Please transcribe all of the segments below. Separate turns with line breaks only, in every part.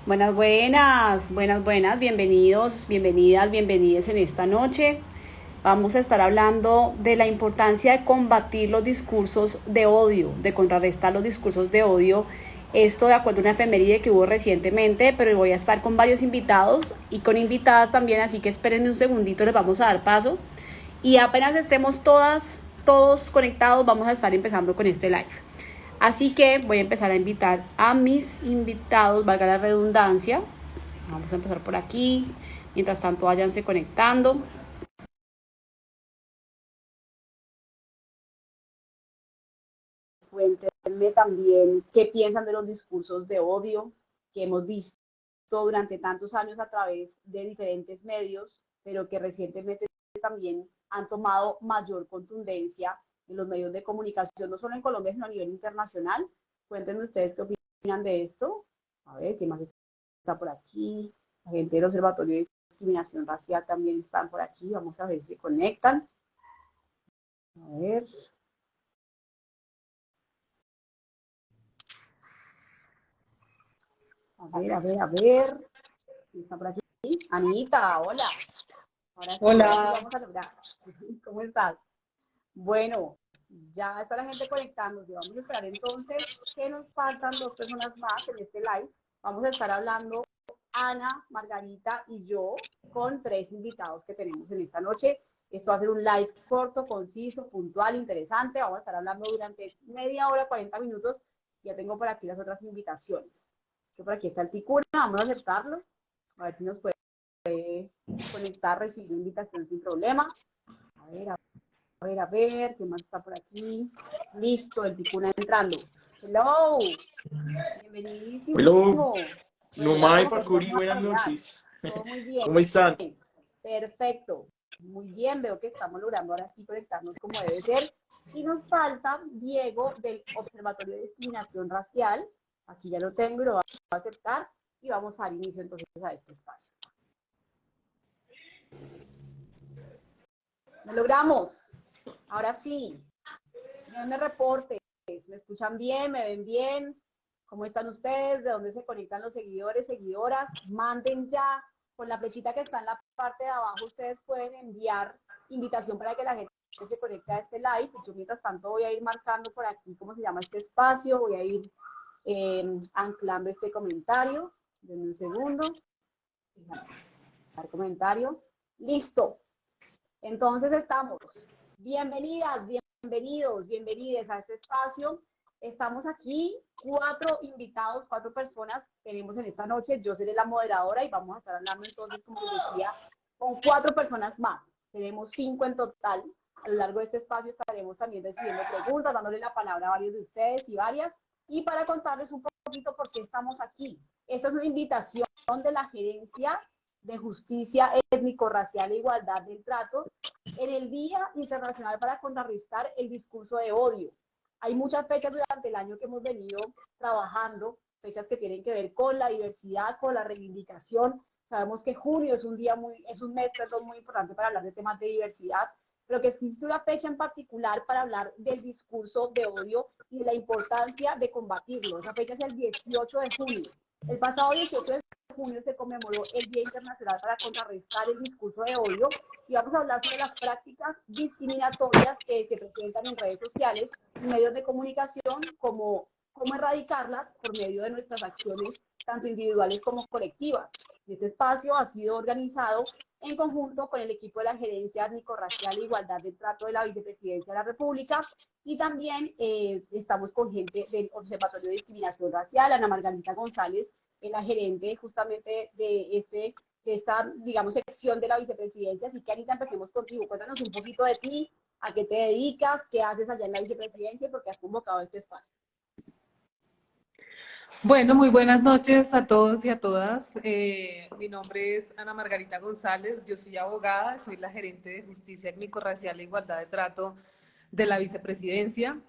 Buenas, buenas, bienvenidos, bienvenidas, bienvenides en esta noche. Vamos a estar hablando de la importancia de combatir los discursos de odio, de contrarrestar los discursos de odio. Esto de acuerdo a una efeméride que hubo recientemente, pero voy a estar con varios invitados y con invitadas también, así que espérenme un segundito, les vamos a dar paso. Y apenas estemos todos conectados, vamos a estar empezando con este live. Así que voy a empezar a invitar a mis invitados, valga la redundancia. Vamos a empezar por aquí. Mientras tanto, váyanse conectando. Cuéntenme también qué piensan de los discursos de odio que hemos visto durante tantos años a través de diferentes medios, pero que recientemente también han tomado mayor contundencia en los medios de comunicación, no solo en Colombia, sino a nivel internacional. Cuéntenme ustedes qué opinan de esto. A ver, ¿qué más está por aquí? La gente del Observatorio de Discriminación Racial también están por aquí. Vamos a ver si se conectan. A ver. A ver. ¿Quién está por aquí? Anita, hola. Ahora sí,
hola.
ahora sí lo vamos a lograr. ¿Cómo estás? Bueno, ya está la gente conectándose. Vamos a esperar entonces que nos faltan 2 personas más en este live. Vamos a estar hablando Ana, Margarita y yo con 3 invitados que tenemos en esta noche. Esto va a ser un live corto, conciso, puntual, interesante. Vamos a estar hablando durante media hora, 40 minutos. Ya tengo por aquí las otras invitaciones. Que por aquí está el Ticuna, vamos a aceptarlo. A ver si nos puede conectar, recibir invitación sin problema. A ver, ¿qué más está por aquí? Listo, el Ticuna entrando. Hello, bienvenidísimo.
Hello.
Bueno, ya
Numay
como que sí
Pakuri,
vamos a
buenas
lograr.
noches.
Todo muy bien.
¿Cómo están?
Perfecto. Muy bien, veo que estamos logrando ahora sí conectarnos como debe ser. Y nos falta Diego del Observatorio de Discriminación Racial. Aquí ya lo tengo y lo voy a aceptar. Y vamos a dar inicio entonces a este espacio. Lo logramos. Ahora sí. Denme reportes. ¿Me escuchan bien? ¿Me ven bien? ¿Cómo están ustedes? ¿De dónde se conectan los seguidores, seguidoras? Manden ya. Con la flechita que está en la parte de abajo, ustedes pueden enviar invitación para que la gente se conecte a este live. Yo mientras tanto voy a ir marcando por aquí cómo se llama este espacio. Voy a ir anclando este comentario. Denme un segundo. Comentario. Listo. Entonces estamos. Bienvenidas, bienvenidos, bienvenidas a este espacio. Estamos aquí, 4 invitados, 4 personas tenemos en esta noche. Yo seré la moderadora y vamos a estar hablando entonces, como les decía, con 4 personas más. Tenemos 5 en total. A lo largo de este espacio estaremos también recibiendo preguntas, dándole la palabra a varios de ustedes y varias. Y para contarles un poquito por qué estamos aquí. Esta es una invitación de la Gerencia de Justicia Étnico-Racial e Igualdad del Trato en el Día Internacional para contrarrestar el discurso de odio. Hay muchas fechas durante el año que hemos venido trabajando, fechas que tienen que ver con la diversidad, con la reivindicación. Sabemos que junio es un mes, muy importante para hablar de temas de diversidad, pero que existe una fecha en particular para hablar del discurso de odio y de la importancia de combatirlo. Esa fecha es el 18 de junio. El pasado 18 de junio se conmemoró el Día Internacional para contrarrestar el discurso de odio y vamos a hablar sobre las prácticas discriminatorias que se presentan en redes sociales y medios de comunicación, como cómo erradicarlas por medio de nuestras acciones, tanto individuales como colectivas. Este espacio ha sido organizado en conjunto con el equipo de la Gerencia Étnico-Racial e Igualdad del Trato de la Vicepresidencia de la República y también estamos con gente del Observatorio de Discriminación Racial, Ana Margarita González, la gerente justamente de esta, digamos, sección de la vicepresidencia. Así que, Anita, empecemos contigo. Cuéntanos un poquito de ti, a qué te dedicas, qué haces allá en la vicepresidencia y por qué has convocado este espacio.
Bueno, muy buenas noches a todos y a todas. Mi nombre es Ana Margarita González, yo soy abogada, soy la gerente de Justicia Étnico-Racial e Igualdad de Trato de la Vicepresidencia.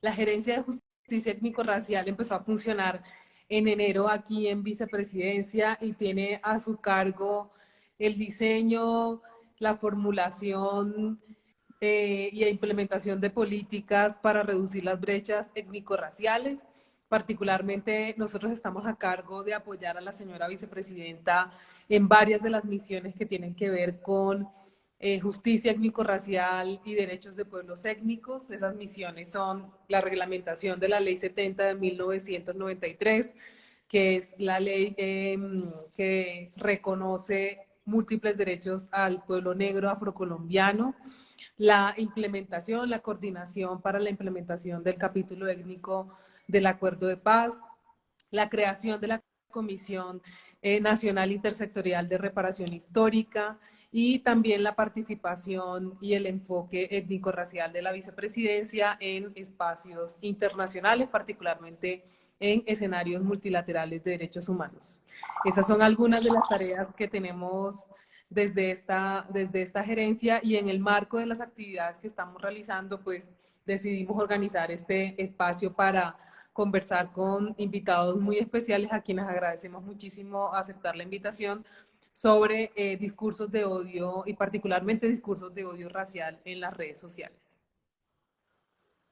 La Gerencia de Justicia Étnico-Racial empezó a funcionar en enero aquí en Vicepresidencia y tiene a su cargo el diseño, la formulación y a implementación de políticas para reducir las brechas étnico-raciales. Particularmente nosotros estamos a cargo de apoyar a la señora vicepresidenta en varias de las misiones que tienen que ver con justicia étnico-racial y derechos de pueblos étnicos. Esas misiones son la reglamentación de la Ley 70 de 1993, que es la ley que reconoce múltiples derechos al pueblo negro afrocolombiano, la implementación, la coordinación para la implementación del capítulo étnico del Acuerdo de Paz, la creación de la Comisión Nacional Intersectorial de Reparación Histórica y también la participación y el enfoque étnico-racial de la vicepresidencia en espacios internacionales, particularmente en escenarios multilaterales de derechos humanos. Esas son algunas de las tareas que tenemos desde esta gerencia, y en el marco de las actividades que estamos realizando, pues decidimos organizar este espacio para conversar con invitados muy especiales, a quienes agradecemos muchísimo aceptar la invitación, sobre discursos de odio y particularmente discursos de odio racial en las redes sociales.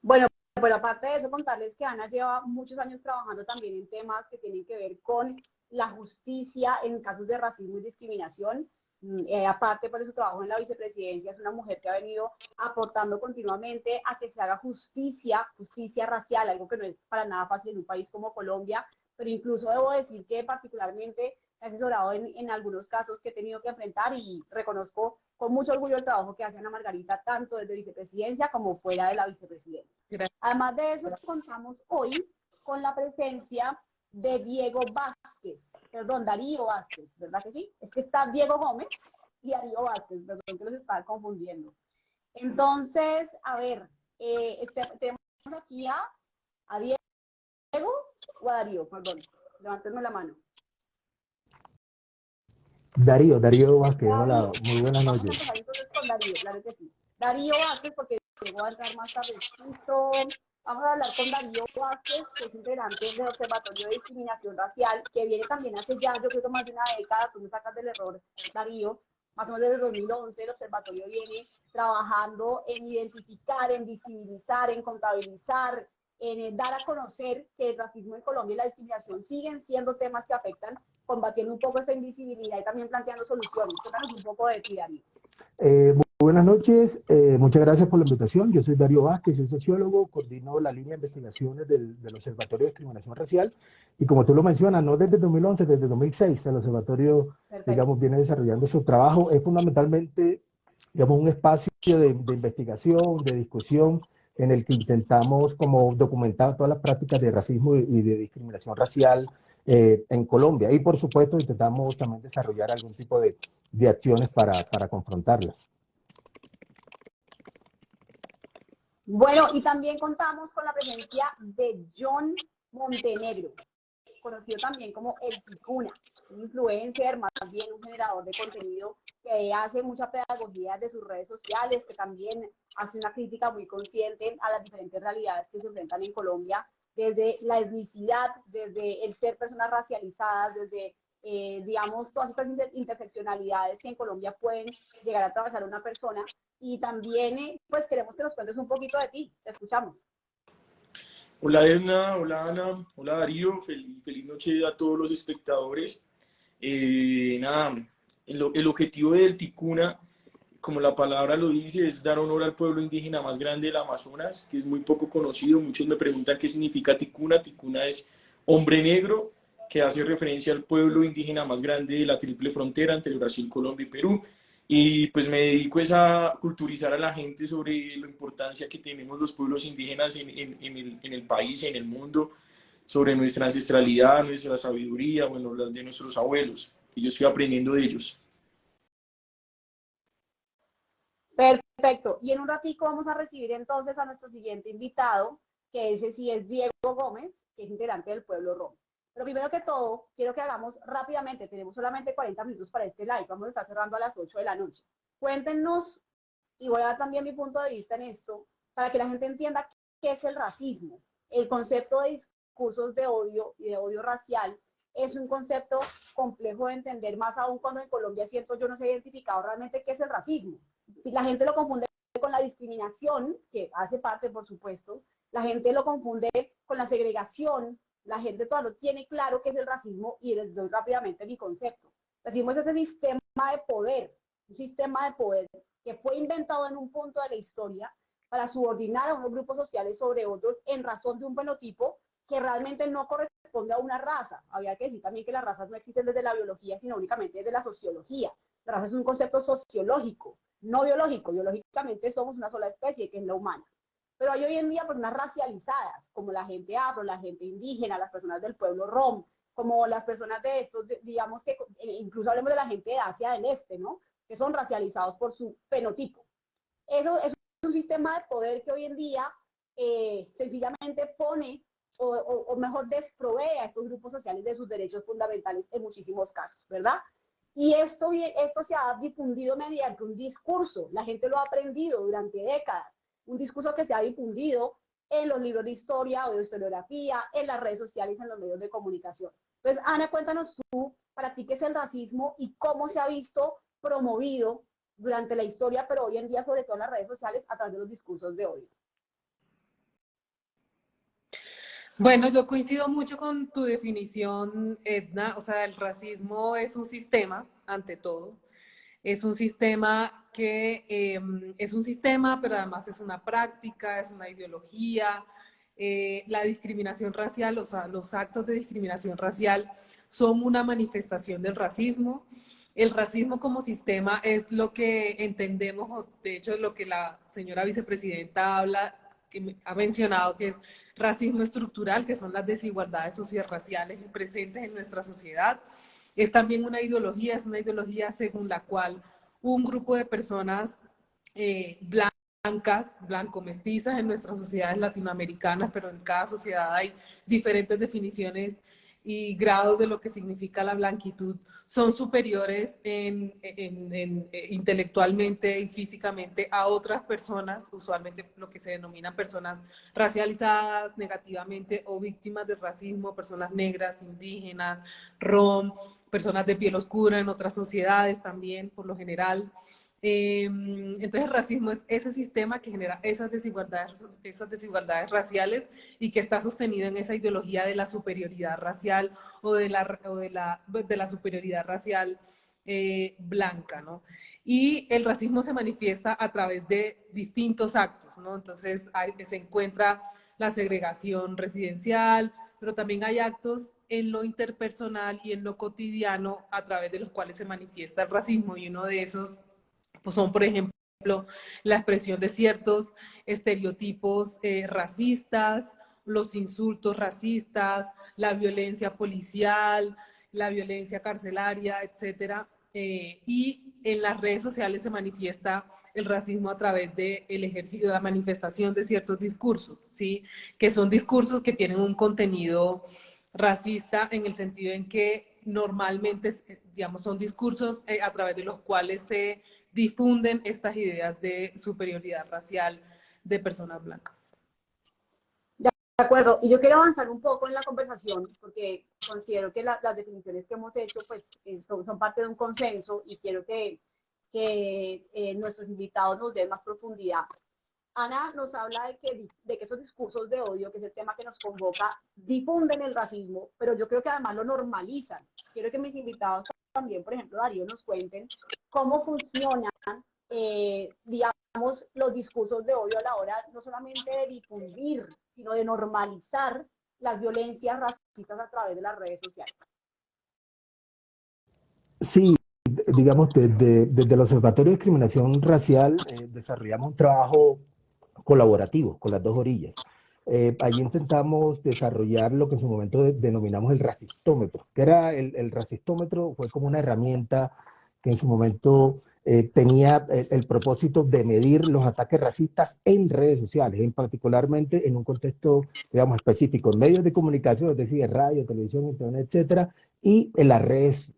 Bueno, pero aparte de eso, contarles que Ana lleva muchos años trabajando también en temas que tienen que ver con la justicia en casos de racismo y discriminación. Aparte por su trabajo en la vicepresidencia, es una mujer que ha venido aportando continuamente a que se haga justicia racial, algo que no es para nada fácil en un país como Colombia, pero incluso debo decir que particularmente he asesorado en algunos casos que he tenido que enfrentar, y reconozco con mucho orgullo el trabajo que hace Ana Margarita, tanto desde vicepresidencia como fuera de la vicepresidencia.
Gracias.
Además de eso, contamos hoy con la presencia de Darío Vázquez, ¿verdad que sí? Es que está Diego Gómez y Darío Vázquez, perdón que los estaba confundiendo. Entonces, a ver, tenemos aquí a Diego o a Darío, perdón, levántenme la mano.
Darío Vázquez, hola,
Darío,
muy buenas
vamos a
noches.
empezar entonces con Darío, claro que sí. Darío Vázquez, porque Diego va a entrar más tardecito. Vamos a hablar con Darío Vázquez, que es integrante del Observatorio de Discriminación Racial, que viene también hace ya, yo creo que más de una década, tú me sacas del error, Darío, más o menos desde 2011 el observatorio viene trabajando en identificar, en visibilizar, en contabilizar, en dar a conocer que el racismo en Colombia y la discriminación siguen siendo temas que afectan, combatiendo un poco esta invisibilidad y también planteando soluciones. Cuéntanos un poco de ti, Darío.
Muy buenas noches, muchas gracias por la invitación. Yo soy Darío Vázquez, soy sociólogo, coordino la línea de investigaciones del Observatorio de Discriminación Racial, y como tú lo mencionas, no desde 2011, desde 2006, el observatorio, digamos, viene desarrollando su trabajo. Es fundamentalmente, digamos, un espacio de investigación, de discusión, en el que intentamos como documentar todas las prácticas de racismo y de discriminación racial en Colombia. Y por supuesto intentamos también desarrollar algún tipo de acciones para confrontarlas.
Bueno, y también contamos con la presencia de John Montenegro, conocido también como el Ticuna, un influencer, más bien un generador de contenido que hace mucha pedagogía de sus redes sociales, que también hace una crítica muy consciente a las diferentes realidades que se enfrentan en Colombia, desde la etnicidad, desde el ser personas racializadas, desde, digamos, todas estas interseccionalidades que en Colombia pueden llegar a atravesar una persona. Y también, pues queremos que nos cuentes un poquito de ti, te escuchamos.
Hola Edna, hola Ana, hola Darío, feliz noche a todos los espectadores. Nada, el objetivo del Ticuna, como la palabra lo dice, es dar honor al pueblo indígena más grande del Amazonas, que es muy poco conocido. Muchos me preguntan qué significa Ticuna. Ticuna es hombre negro, que hace referencia al pueblo indígena más grande de la triple frontera entre Brasil, Colombia y Perú. Y pues me dedico a culturizar a la gente sobre la importancia que tenemos los pueblos indígenas en el país y en el mundo, sobre nuestra ancestralidad, nuestra sabiduría, bueno, las de nuestros abuelos, y yo estoy aprendiendo de ellos.
Perfecto. Y en un ratico vamos a recibir entonces a nuestro siguiente invitado, que ese sí es Diego Gómez, que es integrante del Pueblo Romo. Pero primero que todo, quiero que hagamos rápidamente, tenemos solamente 40 minutos para este live, vamos a estar cerrando a las 8 de la noche. Cuéntenos, y voy a dar también mi punto de vista en esto, para que la gente entienda qué es el racismo. El concepto de discursos de odio y de odio racial es un concepto complejo de entender, más aún cuando en Colombia siento yo no se ha identificado realmente qué es el racismo. La gente lo confunde con la discriminación, que hace parte, por supuesto, la gente lo confunde con la segregación, la gente todavía no tiene claro qué es el racismo y les doy rápidamente mi concepto. El racismo es ese sistema de poder, un sistema de poder que fue inventado en un punto de la historia para subordinar a unos grupos sociales sobre otros en razón de un fenotipo que realmente no corresponde a una raza. Había que decir también que las razas no existen desde la biología, sino únicamente desde la sociología. La raza es un concepto sociológico, no biológico. Biológicamente somos una sola especie, que es la humana. Pero hay hoy en día personas racializadas, como la gente afro, la gente indígena, las personas del pueblo rom, como las personas de estos, digamos que incluso hablemos de la gente de Asia del Este, ¿no? Que son racializados por su fenotipo. Eso es un sistema de poder que hoy en día sencillamente pone o mejor desprovee a estos grupos sociales de sus derechos fundamentales en muchísimos casos, ¿verdad? Y esto se ha difundido mediante un discurso, la gente lo ha aprendido durante décadas, un discurso que se ha difundido en los libros de historia o de historiografía, en las redes sociales, en los medios de comunicación. Entonces, Ana, cuéntanos tú, para ti, qué es el racismo y cómo se ha visto promovido durante la historia, pero hoy en día, sobre todo en las redes sociales, a través de los discursos de odio.
Bueno, yo coincido mucho con tu definición, Edna. O sea, el racismo es un sistema, ante todo. Es un sistema es un sistema, pero además es una práctica, es una ideología. La discriminación racial, o sea, los actos de discriminación racial son una manifestación del racismo. El racismo como sistema es lo que entendemos, de hecho, lo que la señora vicepresidenta habla, que ha mencionado, que es racismo estructural, que son las desigualdades sociorraciales presentes en nuestra sociedad. Es también una ideología, es una ideología según la cual un grupo de personas blancas, blanco-mestizas en nuestras sociedades latinoamericanas, pero en cada sociedad hay diferentes definiciones y grados de lo que significa la blanquitud, son superiores intelectualmente y físicamente a otras personas, usualmente lo que se denominan personas racializadas negativamente o víctimas de racismo, personas negras, indígenas, rom, personas de piel oscura en otras sociedades también, por lo general. Entonces el racismo es ese sistema que genera esas desigualdades raciales y que está sostenido en esa ideología de la superioridad racial o de la superioridad racial blanca, ¿no? Y el racismo se manifiesta a través de distintos actos, ¿no? Entonces se encuentra la segregación residencial, pero también hay actos en lo interpersonal y en lo cotidiano a través de los cuales se manifiesta el racismo, y uno de esos pues son, por ejemplo, la expresión de ciertos estereotipos racistas, los insultos racistas, la violencia policial, la violencia carcelaria, etcétera. Y en las redes sociales se manifiesta el racismo a través del ejercicio, de la manifestación de ciertos discursos, ¿sí? Que son discursos que tienen un contenido racista en el sentido en que normalmente, digamos, son discursos a través de los cuales se difunden estas ideas de superioridad racial de personas blancas.
De acuerdo, y yo quiero avanzar un poco en la conversación porque considero que las definiciones que hemos hecho pues son parte de un consenso y quiero que nuestros invitados nos den más profundidad. Ana nos habla de que esos discursos de odio, que es el tema que nos convoca, difunden el racismo, pero yo creo que además lo normalizan. Quiero que mis invitados también, por ejemplo, Darío, nos cuenten cómo funcionan, digamos, los discursos de odio a la hora no solamente de difundir, sino de normalizar las violencias racistas a través de las redes sociales.
Sí, digamos, desde el Observatorio de Discriminación Racial desarrollamos un trabajo colaborativo con las dos orillas. Allí intentamos desarrollar lo que en su momento denominamos el racistómetro, que era el racistómetro, fue como una herramienta que en su momento tenía el propósito de medir los ataques racistas en redes sociales, particularmente en un contexto, digamos, específico, en medios de comunicación, es decir, en radio, televisión, internet, etcétera, y en las redes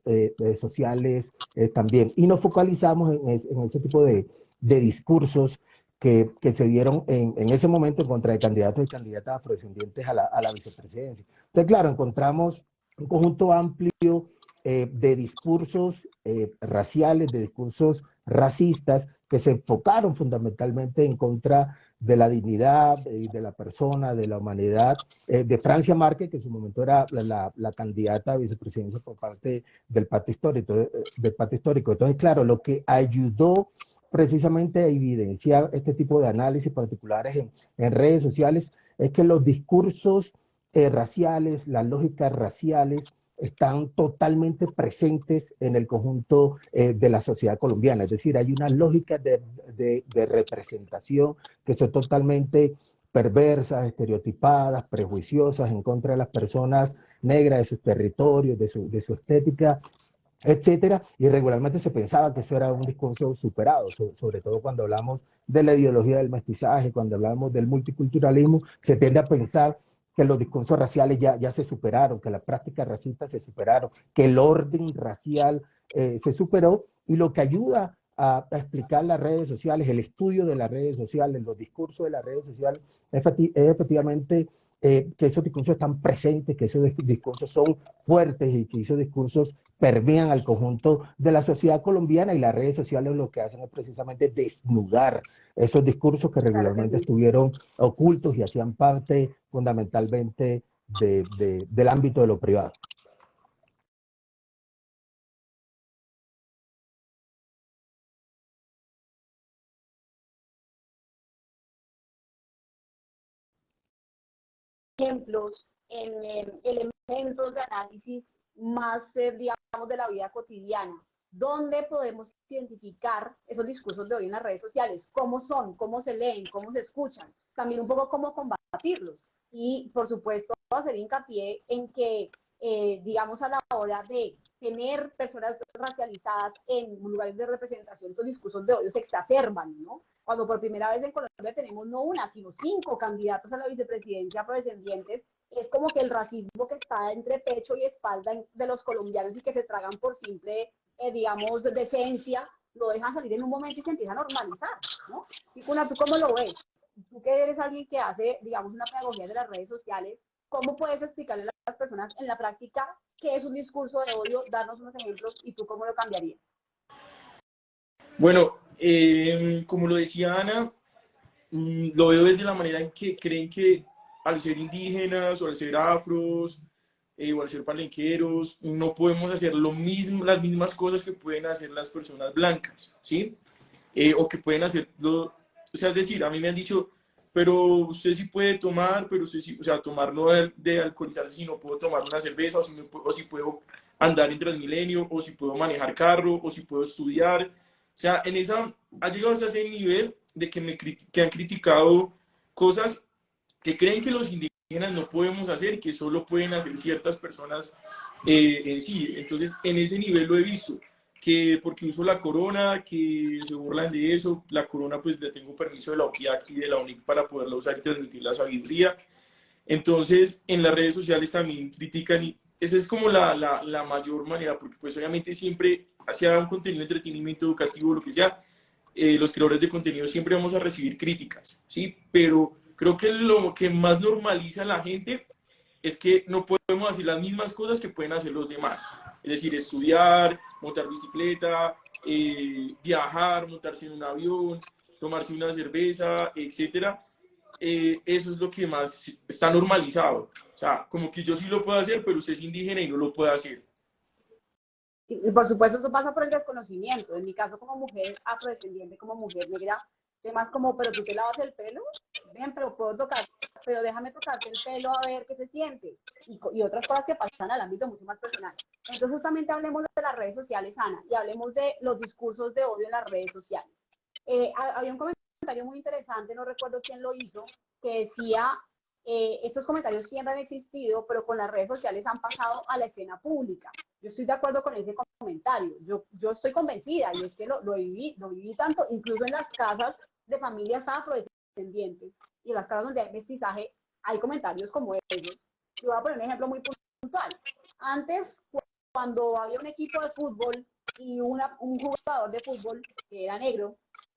sociales también. Y nos focalizamos en ese tipo de discursos que se dieron en ese momento en contra de candidatos y candidatas afrodescendientes a la vicepresidencia. Entonces, claro, encontramos un conjunto amplio de discursos raciales, de discursos racistas que se enfocaron fundamentalmente en contra de la dignidad y de la persona, de la humanidad, de Francia Márquez, que en su momento era la candidata a vicepresidencia por parte del Pacto Histórico. Entonces, claro, lo que ayudó precisamente a evidenciar este tipo de análisis particulares en redes sociales es que los discursos raciales, las lógicas raciales, están totalmente presentes en el conjunto de la sociedad colombiana. Es decir, hay unas lógicas de representación que son totalmente perversas, estereotipadas, prejuiciosas en contra de las personas negras, de sus territorios, de su estética, etcétera, y regularmente se pensaba que eso era un discurso superado, sobre todo cuando hablamos de la ideología del mestizaje, cuando hablamos del multiculturalismo, se tiende a pensar que los discursos raciales ya se superaron, que las prácticas racistas se superaron, que el orden racial se superó, y lo que ayuda a explicar las redes sociales, el estudio de las redes sociales, los discursos de las redes sociales, es efectivamente que esos discursos están presentes, que esos discursos son fuertes y que esos discursos permean al conjunto de la sociedad colombiana, y las redes sociales lo que hacen es precisamente desnudar esos discursos que
Claro que
regularmente
sí.
estuvieron ocultos y hacían parte fundamentalmente del ámbito de lo privado.
Ejemplos en elementos de análisis más, digamos, de la vida cotidiana, donde podemos identificar esos discursos de hoy en las redes sociales, cómo son, cómo se leen, cómo se escuchan, también un poco cómo combatirlos. Y, por supuesto, hacer hincapié en que, digamos, a la hora de tener personas racializadas en lugares de representación, esos discursos de odio se exacerban, ¿no? Cuando por primera vez en Colombia tenemos no una, sino 5 candidatos a la vicepresidencia afrodescendientes, es como que el racismo que está entre pecho y espalda de los colombianos y que se tragan por simple, digamos, decencia, lo dejan salir en un momento y se empieza a normalizar, ¿no? Y Cuna, ¿tú cómo lo ves? Tú que eres alguien que hace, digamos, una pedagogía de las redes sociales, ¿cómo puedes explicarle a las personas en la práctica qué es un discurso de odio? Darnos unos ejemplos y tú cómo lo cambiarías.
Bueno, como lo decía Ana, lo veo desde la manera en que creen que al ser indígenas o al ser afros o al ser palenqueros, no podemos hacer lo mismo, las mismas cosas que pueden hacer las personas blancas, ¿sí? O que pueden hacerlo, o sea, es decir, a mí me han dicho, pero usted sí puede tomar, pero usted sí, o sea, tomar no de alcoholizarse, sino puedo tomar una cerveza, o si puedo andar en Transmilenio, o si puedo manejar carro, o si puedo estudiar. O sea, en esa, ha llegado hasta ese nivel de que han criticado cosas que creen que los indígenas no podemos hacer, que solo pueden hacer ciertas personas en sí. Entonces, en ese nivel lo he visto, que porque uso la corona, que se burlan de eso, la corona pues le tengo permiso de la OPIAC y de la UNIC para poderla usar y transmitir la sabiduría. Entonces, en las redes sociales también critican, y esa es como la mayor manera, porque pues obviamente siempre hacia un contenido de entretenimiento educativo, lo que sea, los creadores de contenido siempre vamos a recibir críticas, ¿sí? Pero creo que lo que más normaliza a la gente es que no podemos hacer las mismas cosas que pueden hacer los demás. Es decir, estudiar, montar bicicleta, viajar, montarse en un avión, tomarse una cerveza, etcétera. Eso es lo que más está normalizado. O sea, como que yo sí lo puedo hacer, pero usted es indígena y no lo puede hacer.
Y por supuesto eso pasa por el desconocimiento. En mi caso como mujer afrodescendiente, como mujer negra, temas como, pero tú te lavas el pelo, ven, pero puedo tocar, pero déjame tocarte el pelo a ver qué se siente. Y otras cosas que pasan al ámbito mucho más personal. Entonces justamente hablemos de las redes sociales, Ana, y hablemos de los discursos de odio en las redes sociales. Había un comentario muy interesante, no recuerdo quién lo hizo, que decía, esos comentarios siempre han existido, pero con las redes sociales han pasado a la escena pública. Yo estoy de acuerdo con ese comentario. Yo estoy convencida, y es que lo viví tanto, incluso en las casas de familias afrodescendientes y en las casas donde hay mestizaje, hay comentarios como esos. Yo voy a poner un ejemplo muy puntual. Antes, cuando había un equipo de fútbol y un jugador de fútbol que era negro,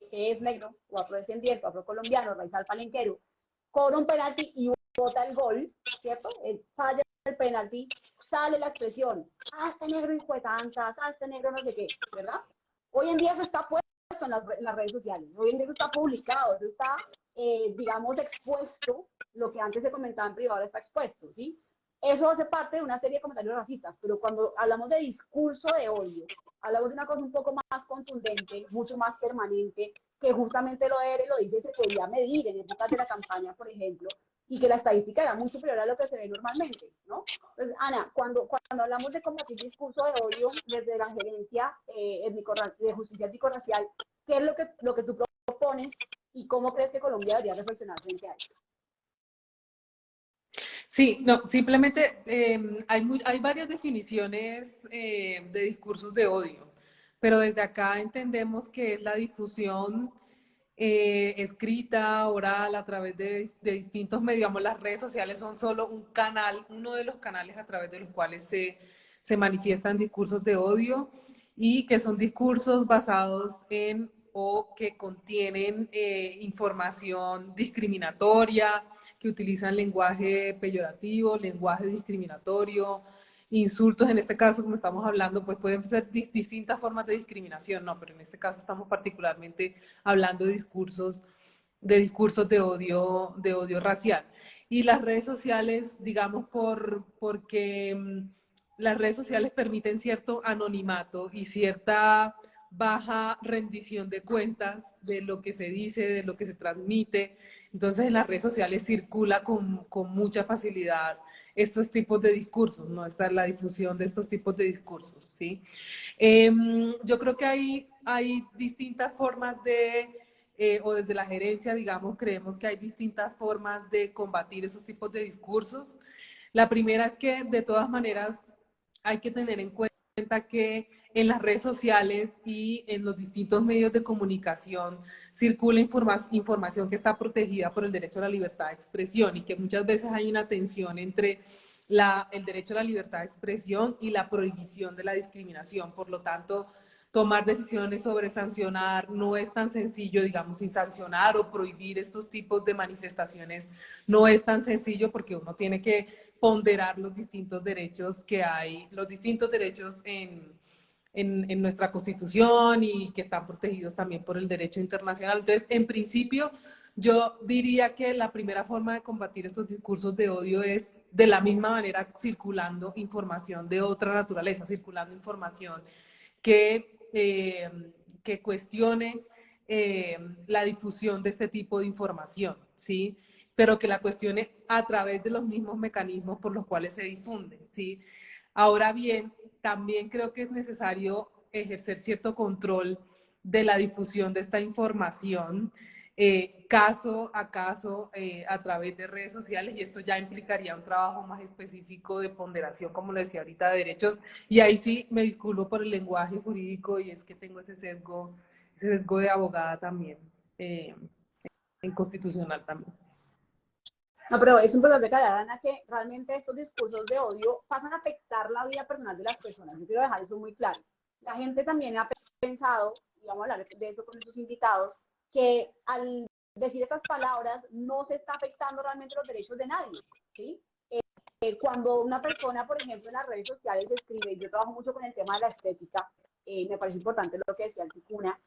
que es negro, o afrodescendiente, o afrocolombiano, raizal palenquero, cobra un penalti y bota el gol, ¿cierto? Falla el penalti, sale la expresión, este negro hijo de tantas, este negro no sé qué, ¿verdad? Hoy en día eso está puesto en las redes sociales. Hoy en día eso está publicado, eso está, digamos, expuesto. Lo que antes se comentaba en privado ahora está expuesto, ¿sí? Eso hace parte de una serie de comentarios racistas, pero cuando hablamos de discurso de odio, hablamos de una cosa un poco más contundente, mucho más permanente, que justamente lo era y lo dice, se podía medir en épocas de la campaña, por ejemplo, y que la estadística era muy superior a lo que se ve normalmente, ¿no? Entonces, Ana, cuando hablamos de combatir discurso de odio desde la gerencia de justicia étnico-racial, ¿qué es lo que tú propones y cómo crees que Colombia debería reflexionar frente a eso?
Sí, no, simplemente hay varias definiciones de discursos de odio, pero desde acá entendemos que es la difusión escrita, oral, a través de distintos medios. Digamos, las redes sociales son solo un canal, uno de los canales a través de los cuales se manifiestan discursos de odio y que son discursos basados en o que contienen información discriminatoria, que utilizan lenguaje peyorativo, lenguaje discriminatorio, insultos. En este caso, como estamos hablando, pues pueden ser distintas formas de discriminación, no, pero en este caso estamos particularmente hablando de discursos de odio racial. Y las redes sociales, digamos, porque las redes sociales permiten cierto anonimato y cierta baja rendición de cuentas de lo que se dice, de lo que se transmite. Entonces en las redes sociales circula con mucha facilidad estos tipos de discursos, ¿no? Esta es la difusión de estos tipos de discursos, ¿sí? Yo creo que hay distintas formas o desde la gerencia, digamos, creemos que hay distintas formas de combatir esos tipos de discursos. La primera es que, de todas maneras, hay que tener en cuenta que en las redes sociales y en los distintos medios de comunicación circula información que está protegida por el derecho a la libertad de expresión y que muchas veces hay una tensión entre el derecho a la libertad de expresión y la prohibición de la discriminación. Por lo tanto, tomar decisiones sobre sancionar no es tan sencillo, digamos, sin sancionar o prohibir estos tipos de manifestaciones no es tan sencillo porque uno tiene que ponderar los distintos derechos que hay, los distintos derechos en nuestra Constitución y que están protegidos también por el derecho internacional. Entonces, en principio, yo diría que la primera forma de combatir estos discursos de odio es de la misma manera circulando información de otra naturaleza, circulando información que cuestione la difusión de este tipo de información, ¿sí? Pero que la cuestione a través de los mismos mecanismos por los cuales se difunden, ¿sí? Ahora bien, también creo que es necesario ejercer cierto control de la difusión de esta información caso a caso a través de redes sociales, y esto ya implicaría un trabajo más específico de ponderación, como lo decía ahorita, de derechos, y ahí sí me disculpo por el lenguaje jurídico y es que tengo ese sesgo de abogada también, en constitucional también.
No, pero es importante aclarar, Ana, que realmente estos discursos de odio pasan a afectar la vida personal de las personas. Yo quiero dejar eso muy claro. La gente también ha pensado, y vamos a hablar de eso con nuestros invitados, que al decir estas palabras no se está afectando realmente los derechos de nadie, ¿sí? Cuando una persona, por ejemplo, en las redes sociales escribe, yo trabajo mucho con el tema de la estética, me parece importante lo que decía el Ticuna,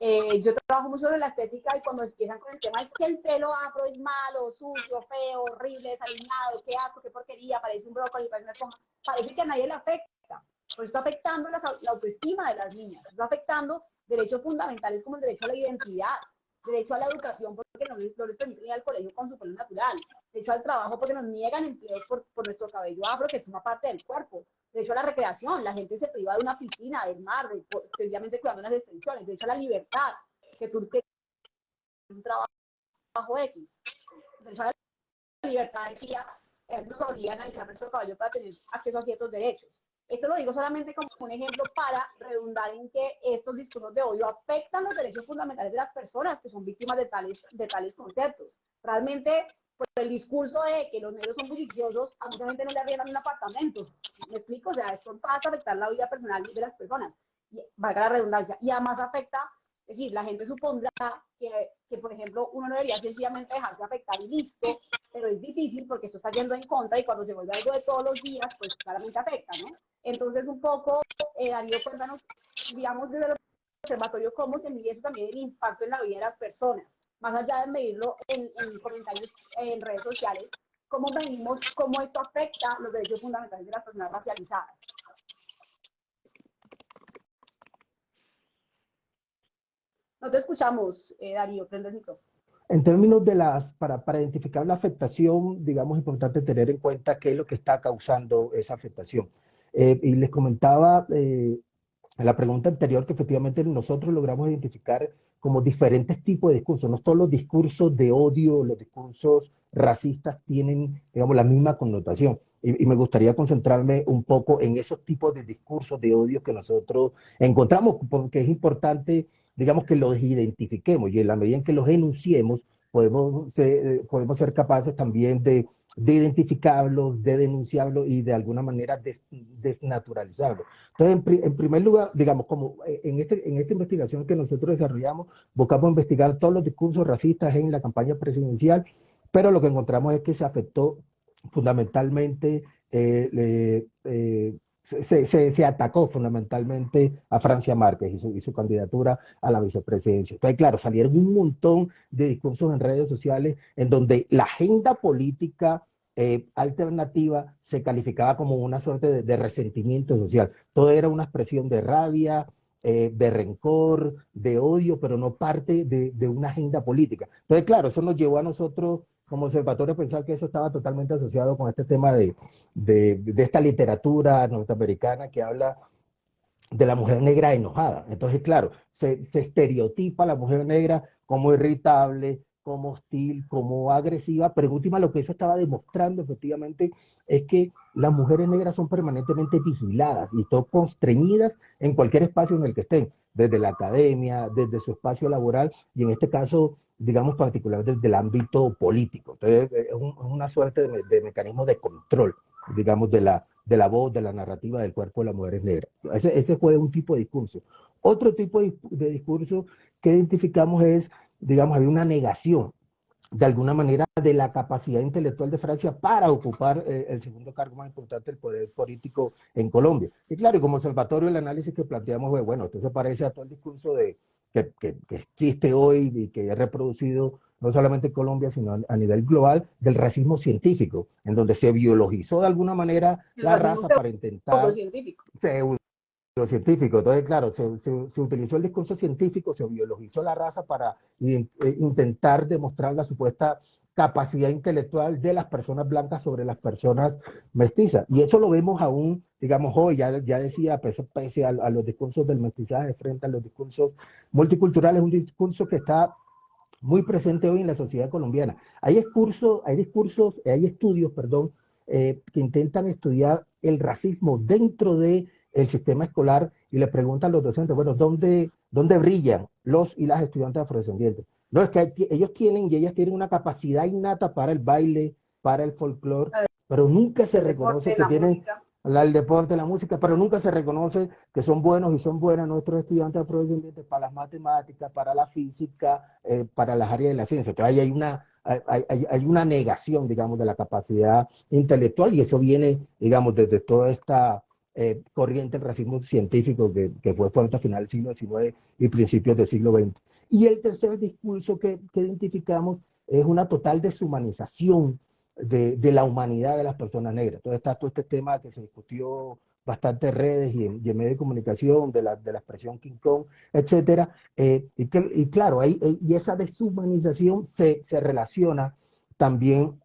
yo trabajo mucho sobre la estética y cuando empiezan con el tema es que el pelo afro es malo, sucio, feo, horrible, desalineado, qué asco, qué porquería, parece un brócoli, parece una esponja, parece que a nadie le afecta. Pues está afectando la autoestima de las niñas, está afectando derechos fundamentales como el derecho a la identidad, derecho a la educación porque no les permiten ir al colegio con su pelo natural, derecho al trabajo porque nos niegan empleos por nuestro cabello afro, que es una parte del cuerpo, derecho a la recreación, la gente se priva de una piscina, del mar, sencillamente cuidando las extensiones, derecho a la libertad, que tú tengas un trabajo X, derecho a la libertad decía, es nos obliga a analizar nuestro cabello para tener acceso a ciertos derechos. Esto lo digo solamente como un ejemplo para redundar en que estos discursos de odio afectan los derechos fundamentales de las personas que son víctimas de tales conceptos. Realmente, pues, el discurso de que los negros son bulliciosos, a mucha gente no le arriendan un apartamento. ¿Me explico? O sea, esto pasa a afectar la vida personal de las personas, y valga la redundancia, y además afecta, es decir, la gente supondrá que, por ejemplo, uno no debería sencillamente dejarse afectar y listo, pero es difícil porque eso está yendo en contra y cuando se vuelve algo de todos los días, pues claramente afecta, ¿no? Entonces, un poco, Darío, cuéntanos, digamos, desde lo observatorio, ¿cómo se mide eso también el impacto en la vida de las personas? Más allá de medirlo en comentarios en redes sociales, ¿cómo medimos cómo esto afecta los derechos fundamentales de las personas racializadas? No te escuchamos, Darío, prende el micrófono.
En términos para identificar la afectación, digamos, es importante tener en cuenta qué es lo que está causando esa afectación. Y les comentaba en la pregunta anterior que efectivamente nosotros logramos identificar como diferentes tipos de discursos. No todos los discursos de odio, los discursos racistas tienen, digamos, la misma connotación. Y me gustaría concentrarme un poco en esos tipos de discursos de odio que nosotros encontramos, porque es importante, digamos, que los identifiquemos y en la medida en que los enunciemos, podemos ser capaces también de identificarlos, de denunciarlos y de alguna manera desnaturalizarlos. Entonces, en primer lugar, digamos, como en esta investigación que nosotros desarrollamos, buscamos investigar todos los discursos racistas en la campaña presidencial, pero lo que encontramos es que se afectó fundamentalmente, se atacó fundamentalmente a Francia Márquez y su candidatura a la vicepresidencia. Entonces, claro, salieron un montón de discursos en redes sociales en donde la agenda política alternativa se calificaba como una suerte de resentimiento social. Todo era una expresión de rabia, de rencor, de odio, pero no parte de una agenda política. Entonces, claro, eso nos llevó a nosotros como observatorio a pensar que eso estaba totalmente asociado con este tema de esta literatura norteamericana que habla de la mujer negra enojada. Entonces, claro, se estereotipa a la mujer negra como irritable, como hostil, como agresiva, pero en última lo que eso estaba demostrando efectivamente es que las mujeres negras son permanentemente vigiladas y son constreñidas en cualquier espacio en el que estén, desde la academia, desde su espacio laboral y en este caso, digamos, particular desde el ámbito político. Entonces, es una suerte de mecanismo de control, digamos, de la voz, de la narrativa del cuerpo de las mujeres negras. Ese fue un tipo de discurso. Otro tipo de discurso que identificamos es, digamos, había una negación de alguna manera de la capacidad intelectual de Francia para ocupar el segundo cargo más importante del poder político en Colombia. Y claro, y como observatorio el análisis que planteamos fue, bueno, esto se parece a todo el discurso que existe hoy y que es reproducido no solamente en Colombia, sino a nivel global, del racismo científico, en donde se biologizó de alguna manera la raza para intentar científico. Entonces, claro, se utilizó el discurso científico, se biologizó la raza para intentar demostrar la supuesta capacidad intelectual de las personas blancas sobre las personas mestizas. Y eso lo vemos aún, digamos, hoy, ya decía, pese a los discursos del mestizaje frente a los discursos multiculturales, un discurso que está muy presente hoy en la sociedad colombiana. Hay estudios, perdón, que intentan estudiar el racismo dentro del sistema escolar y le preguntan a los docentes, bueno, ¿dónde brillan los y las estudiantes afrodescendientes? No, es que ellos tienen y ellas tienen una capacidad innata para el baile, para el folclore, pero nunca se reconoce que tienen el deporte, la música, pero nunca se reconoce que son buenos y son buenas nuestros estudiantes afrodescendientes para las matemáticas, para la física, para las áreas de la ciencia. Entonces hay una negación, digamos, de la capacidad intelectual y eso viene, digamos, desde toda esta corriente del racismo científico que fue fuerte a finales del siglo XIX y principios del siglo XX. Y el tercer discurso que identificamos es una total deshumanización de la humanidad de las personas negras. Entonces está todo este tema que se discutió bastante en redes y en medios de comunicación de la expresión King Kong, etcétera. Y claro, y esa deshumanización se relaciona también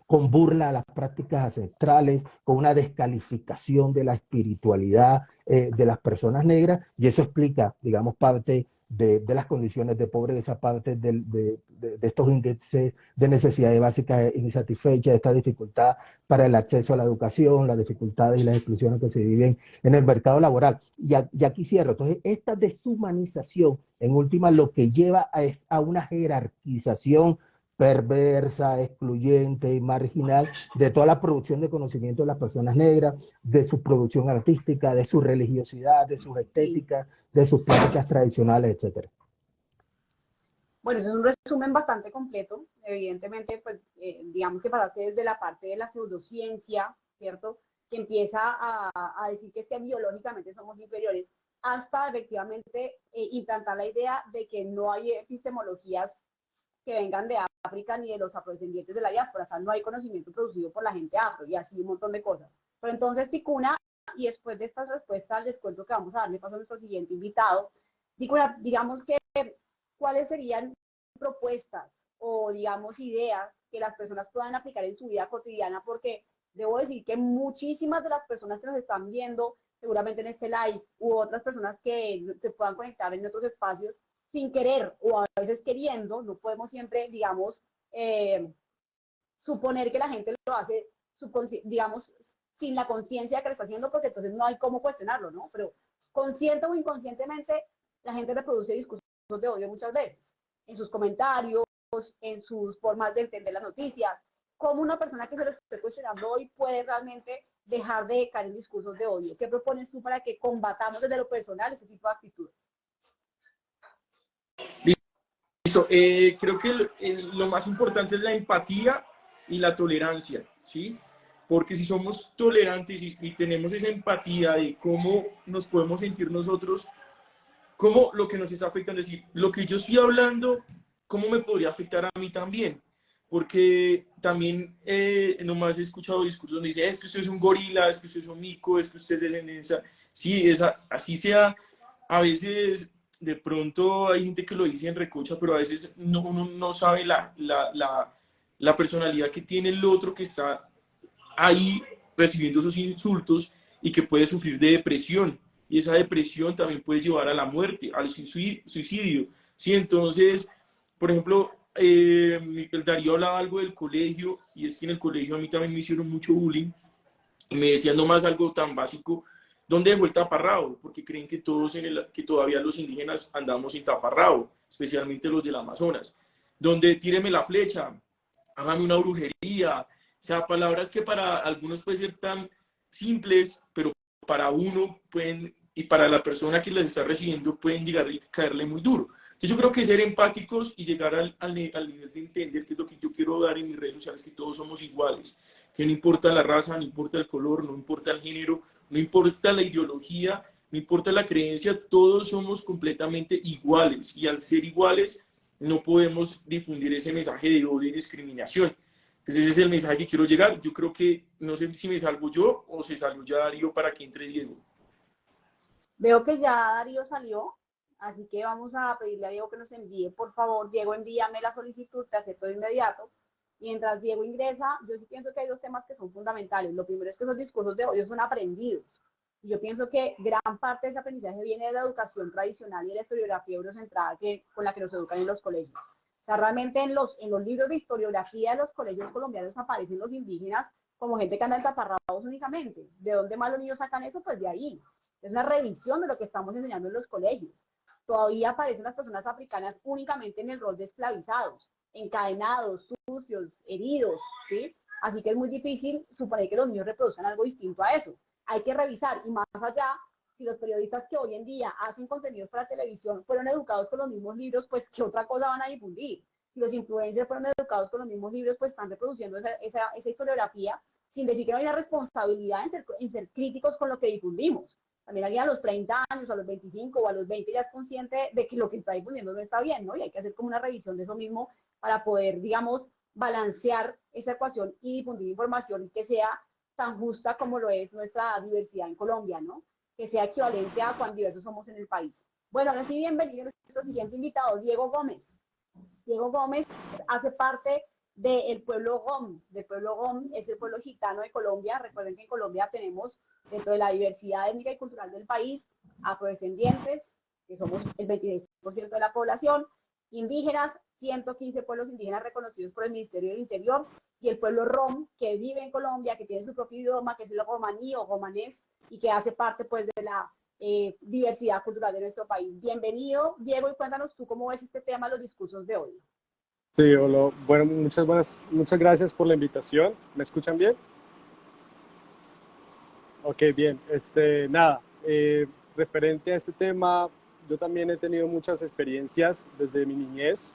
con burla a las prácticas ancestrales, con una descalificación de la espiritualidad de las personas negras, y eso explica, digamos, parte de las condiciones de pobreza, parte de estos índices de necesidades básicas insatisfechas, de esta dificultad para el acceso a la educación, las dificultades y las exclusiones que se viven en el mercado laboral. Y aquí cierro. Entonces, esta deshumanización, en última, lo que lleva es a una jerarquización perversa, excluyente y marginal de toda la producción de conocimiento de las personas negras, de su producción artística, de su religiosidad, de sus estéticas, de sus prácticas tradicionales, etcétera.
Bueno, eso es un resumen bastante completo. Evidentemente, pues, digamos que pasaste desde la parte de la pseudociencia, ¿cierto? Que empieza a decir que es que biológicamente somos inferiores, hasta efectivamente implantar la idea de que no hay epistemologías que vengan de África ni de los afrodescendientes de la diáspora, o sea, no hay conocimiento producido por la gente afro y así un montón de cosas. Pero entonces, Ticuna, y después de estas respuestas, les cuento que vamos a darle paso a nuestro siguiente invitado. Ticuna, digamos que, ¿cuáles serían propuestas o, digamos, ideas que las personas puedan aplicar en su vida cotidiana? Porque debo decir que muchísimas de las personas que nos están viendo, seguramente en este live, u otras personas que se puedan conectar en otros espacios, sin querer o a veces queriendo, no podemos siempre, digamos, suponer que la gente lo hace, digamos, sin la conciencia que lo está haciendo, porque entonces no hay cómo cuestionarlo, ¿no? Pero consciente o inconscientemente, la gente reproduce discursos de odio muchas veces, en sus comentarios, en sus formas de entender las noticias. ¿Cómo una persona que se lo esté cuestionando hoy puede realmente dejar de caer en discursos de odio? ¿Qué propones tú para que combatamos desde lo personal ese tipo de actitudes?
Listo. Creo que lo más importante es la empatía y la tolerancia, ¿sí? Porque si somos tolerantes y tenemos esa empatía de cómo nos podemos sentir nosotros, cómo lo que nos está afectando, es decir, lo que yo estoy hablando, cómo me podría afectar a mí también. Porque también nomás he escuchado discursos donde dice, es que usted es un gorila, es que usted es un mico, es que usted es descendencia. Sí, así sea, a veces de pronto hay gente que lo dice en recocha, pero a veces uno no sabe la personalidad que tiene el otro que está ahí recibiendo esos insultos y que puede sufrir de depresión. Y esa depresión también puede llevar a la muerte, al suicidio. ¿Sí? Entonces, por ejemplo, el Darío hablaba algo del colegio, y es que en el colegio a mí también me hicieron mucho bullying, y me decían nomás algo tan básico: ¿dónde dejó el taparrabo? Porque creen que que todavía los indígenas andamos sin taparrabo, especialmente los del Amazonas. ¿Dónde tíreme la flecha? Hágame una brujería. O sea, palabras que para algunos pueden ser tan simples, pero para uno pueden, y para la persona que las está recibiendo, pueden llegar a caerle muy duro. Entonces yo creo que ser empáticos y llegar al nivel de entender, que es lo que yo quiero dar en mis redes sociales, que todos somos iguales, que no importa la raza, no importa el color, no importa el género, no importa la ideología, no importa la creencia, todos somos completamente iguales, y al ser iguales no podemos difundir ese mensaje de odio y discriminación. Entonces ese es el mensaje que quiero llegar. Yo creo que, no sé si me salgo yo o se salió ya Darío para que entre Diego.
Veo que ya Darío salió, así que vamos a pedirle a Diego que nos envíe, por favor. Diego, envíame la solicitud, te acepto de inmediato. Y mientras Diego ingresa, yo sí pienso que hay dos temas que son fundamentales. Lo primero es que esos discursos de odio son aprendidos. Y yo pienso que gran parte de ese aprendizaje viene de la educación tradicional y de la historiografía eurocentrada con la que nos educan en los colegios. O sea, realmente en los libros de historiografía de los colegios colombianos aparecen los indígenas como gente que anda en taparrabos únicamente. ¿De dónde más los niños sacan eso? Pues de ahí. Es una revisión de lo que estamos enseñando en los colegios. Todavía aparecen las personas africanas únicamente en el rol de esclavizados, encadenados, sucios, heridos, ¿sí? Así que es muy difícil suponer que los niños reproduzcan algo distinto a eso. Hay que revisar, y más allá, si los periodistas que hoy en día hacen contenidos para televisión fueron educados con los mismos libros, pues ¿qué otra cosa van a difundir? Si los influencers fueron educados con los mismos libros, pues están reproduciendo esa historiografía, sin decir que no hay una responsabilidad en ser críticos con lo que difundimos. También alguien a los 30 años, a los 25 o a los 20 ya es consciente de que lo que está difundiendo no está bien, ¿no? Y hay que hacer como una revisión de eso mismo para poder, digamos, balancear esa ecuación y difundir información que sea tan justa como lo es nuestra diversidad en Colombia, ¿no? Que sea equivalente a cuán diversos somos en el país. Bueno, ahora sí, bienvenido a nuestro siguiente invitado, Diego Gómez. Diego Gómez hace parte del pueblo GOM. El pueblo GOM es el pueblo gitano de Colombia. Recuerden que en Colombia tenemos, dentro de la diversidad étnica y cultural del país, afrodescendientes, que somos el 26% de la población, indígenas, 115 pueblos indígenas reconocidos por el Ministerio del Interior, y el pueblo rom, que vive en Colombia, que tiene su propio idioma, que es el romaní o romanés, y que hace parte pues de la diversidad cultural de nuestro país. Bienvenido, Diego, y cuéntanos tú cómo ves este tema de los discursos de hoy.
Sí, hola. Bueno, muchas gracias por la invitación. ¿Me escuchan bien? Ok, bien. Nada, referente a este tema, yo también he tenido muchas experiencias desde mi niñez.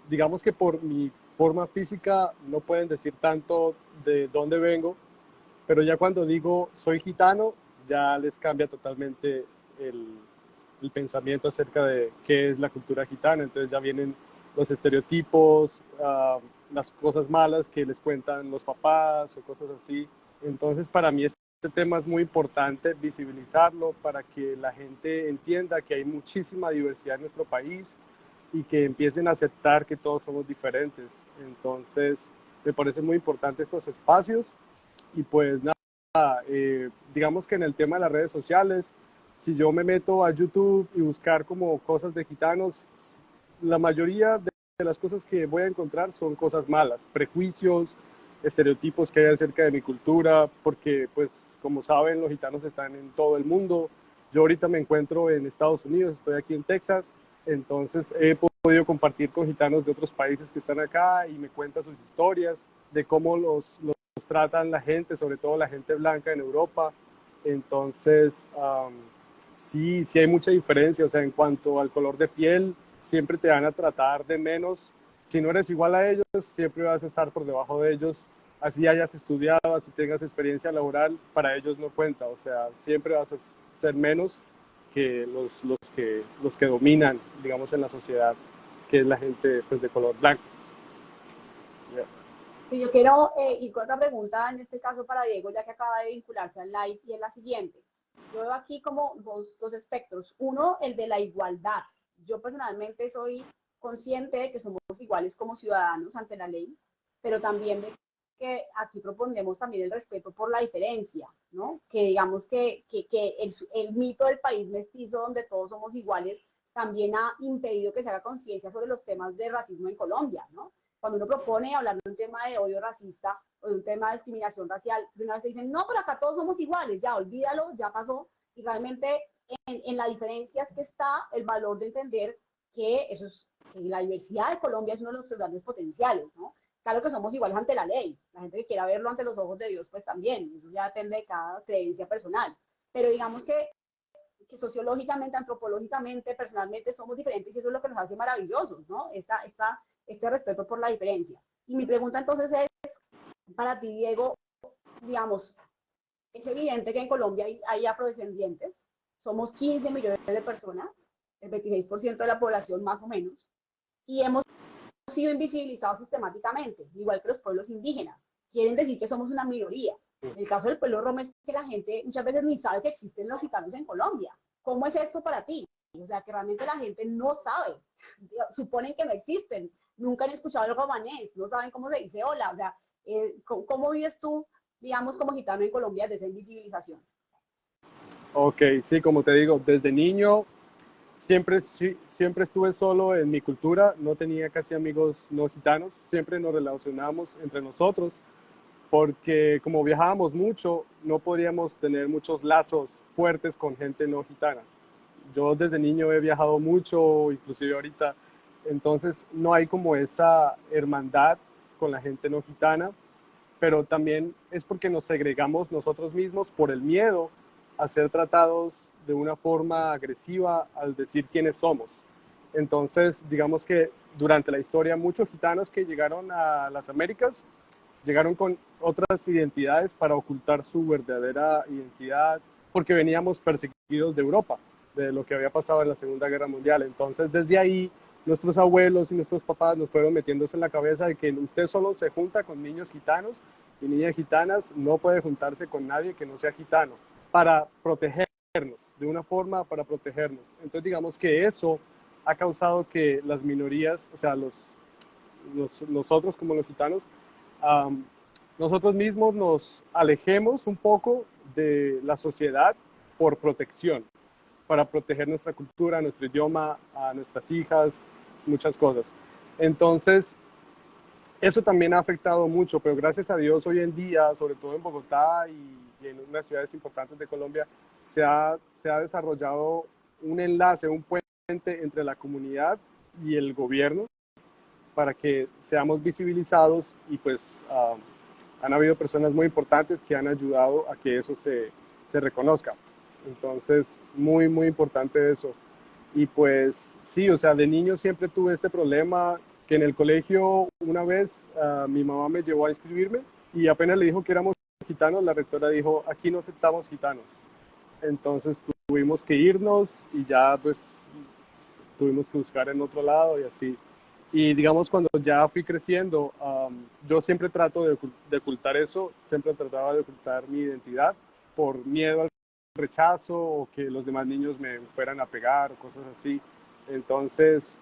Digamos que por mi forma física no pueden decir tanto de dónde vengo, pero ya cuando digo soy gitano, ya les cambia totalmente el pensamiento acerca de qué es la cultura gitana. Entonces ya vienen los estereotipos, las cosas malas que les cuentan los papás o cosas así. Entonces para mí este tema es muy importante visibilizarlo para que la gente entienda que hay muchísima diversidad en nuestro país y que empiecen a aceptar que todos somos diferentes. Entonces me parece muy importante estos espacios y pues nada, digamos que en el tema de las redes sociales, si yo me meto a YouTube y buscar como cosas de gitanos, la mayoría de las cosas que voy a encontrar son cosas malas, prejuicios, estereotipos que hay acerca de mi cultura, porque pues como saben los gitanos están en todo el mundo. Yo ahorita me encuentro en Estados Unidos, estoy aquí en Texas, entonces he podido compartir con gitanos de otros países que están acá y me cuentan sus historias de cómo los tratan la gente, sobre todo la gente blanca en Europa. Entonces, sí hay mucha diferencia, o sea, en cuanto al color de piel, siempre te van a tratar de menos. Si no eres igual a ellos, siempre vas a estar por debajo de ellos. Así hayas estudiado, así tengas experiencia laboral, para ellos no cuenta. O sea, siempre vas a ser menos que los que dominan, digamos, en la sociedad, que es la gente pues, de color blanco.
Yeah. Sí, yo quiero ir con otra pregunta, en este caso para Diego, ya que acaba de vincularse al live, y es la siguiente. Yo veo aquí como dos espectros. Uno, el de la igualdad. Yo personalmente soy consciente de que somos iguales como ciudadanos ante la ley, pero también de que aquí proponemos también el respeto por la diferencia, ¿no? Que digamos que el mito del país mestizo donde todos somos iguales también ha impedido que se haga conciencia sobre los temas de racismo en Colombia, ¿no? Cuando uno propone hablar de un tema de odio racista o de un tema de discriminación racial, de una vez te dicen, no, pero acá todos somos iguales, ya olvídalo, ya pasó, y realmente en la diferencia es que está el valor de entender que que la diversidad de Colombia es uno de los grandes potenciales, ¿no? Claro que somos iguales ante la ley, la gente que quiera verlo ante los ojos de Dios, pues también, eso ya depende de cada creencia personal, pero digamos que sociológicamente, antropológicamente, personalmente somos diferentes y eso es lo que nos hace maravillosos, ¿no? Este respeto por la diferencia. Y mi pregunta entonces es, para ti, Diego, digamos, es evidente que en Colombia hay afrodescendientes, somos 15 millones de personas, el 26% de la población más o menos, y hemos sido invisibilizados sistemáticamente, igual que los pueblos indígenas. Quieren decir que somos una minoría. En el caso del pueblo romo es que la gente muchas veces ni sabe que existen los gitanos en Colombia. ¿Cómo es esto para ti? O sea, que realmente la gente no sabe, suponen que no existen, nunca han escuchado el romanés, no saben cómo se dice hola. O sea, ¿cómo vives tú, digamos, como gitano en Colombia de esa invisibilización?
Ok, sí, como te digo, desde niño siempre estuve solo en mi cultura, no tenía casi amigos no gitanos, siempre nos relacionábamos entre nosotros, porque como viajábamos mucho, no podíamos tener muchos lazos fuertes con gente no gitana. Yo desde niño he viajado mucho, inclusive ahorita, entonces no hay como esa hermandad con la gente no gitana, pero también es porque nos segregamos nosotros mismos por el miedo a ser tratados de una forma agresiva al decir quiénes somos. Entonces, digamos que durante la historia muchos gitanos que llegaron a las Américas llegaron con otras identidades para ocultar su verdadera identidad, porque veníamos perseguidos de Europa, de lo que había pasado en la Segunda Guerra Mundial. Entonces, desde ahí, nuestros abuelos y nuestros papás nos fueron metiéndose en la cabeza de que usted solo se junta con niños gitanos y niñas gitanas, no puede juntarse con nadie que no sea gitano, para protegernos, de una forma para protegernos. Entonces, digamos que eso ha causado que las minorías, o sea, nosotros como los gitanos, nosotros mismos nos alejemos un poco de la sociedad por protección, para proteger nuestra cultura, nuestro idioma, a nuestras hijas, muchas cosas. Entonces, eso también ha afectado mucho, pero gracias a Dios hoy en día, sobre todo en Bogotá y en unas ciudades importantes de Colombia, se ha desarrollado un enlace, un puente entre la comunidad y el gobierno para que seamos visibilizados y pues han habido personas muy importantes que han ayudado a que eso se reconozca. Entonces, muy, muy importante eso. Y pues sí, o sea, de niño siempre tuve este problema que en el colegio una vez mi mamá me llevó a inscribirme y apenas le dijo que éramos gitanos, la rectora dijo, aquí no aceptamos gitanos. entonces tuvimos que irnos y ya pues tuvimos que buscar en otro lado y así. Y digamos, cuando ya fui creciendo, yo siempre trato de ocultar eso, siempre trataba de ocultar mi identidad por miedo al rechazo o que los demás niños me fueran a pegar o cosas así. Entonces,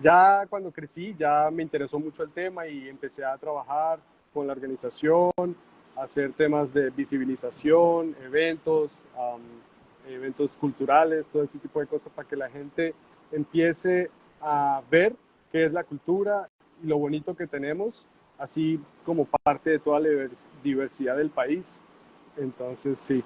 ya cuando crecí, ya me interesó mucho el tema y empecé a trabajar con la organización, a hacer temas de visibilización, eventos culturales, todo ese tipo de cosas para que la gente empiece a ver qué es la cultura y lo bonito que tenemos, así como parte de toda la diversidad del país. Entonces, sí.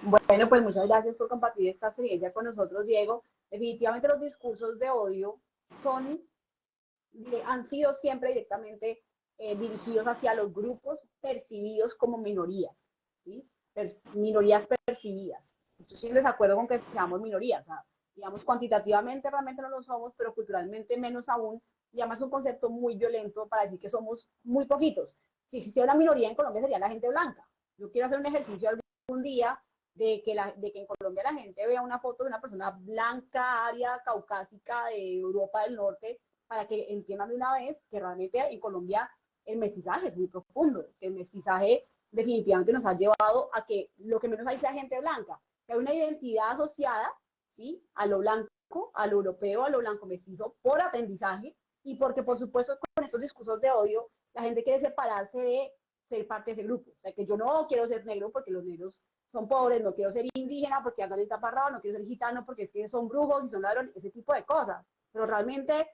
Bueno, pues muchas gracias por compartir esta experiencia con nosotros, Diego. Definitivamente los discursos de odio son, han sido siempre directamente dirigidos hacia los grupos percibidos como minorías, ¿sí? Minorías percibidas. Yo estoy en desacuerdo con que seamos minorías, ¿sabes? Digamos, cuantitativamente realmente no lo somos, pero culturalmente menos aún, y además es un concepto muy violento para decir que somos muy poquitos. Si existiera una minoría en Colombia sería la gente blanca. Yo quiero hacer un ejercicio algún día de que en Colombia la gente vea una foto de una persona blanca, aria, caucásica de Europa del Norte, para que entiendan de una vez que realmente en Colombia el mestizaje es muy profundo, que el mestizaje definitivamente nos ha llevado a que lo que menos hay sea gente blanca, que hay una identidad asociada, ¿sí?, a lo blanco, a lo europeo, a lo blanco mestizo, por aprendizaje y porque, por supuesto, con estos discursos de odio, la gente quiere separarse de ser parte de ese grupo. O sea, que yo no quiero ser negro porque los negros son pobres, no quiero ser indígena porque andan en taparrado, no quiero ser gitano porque es que son brujos y son ladrones, ese tipo de cosas. Pero realmente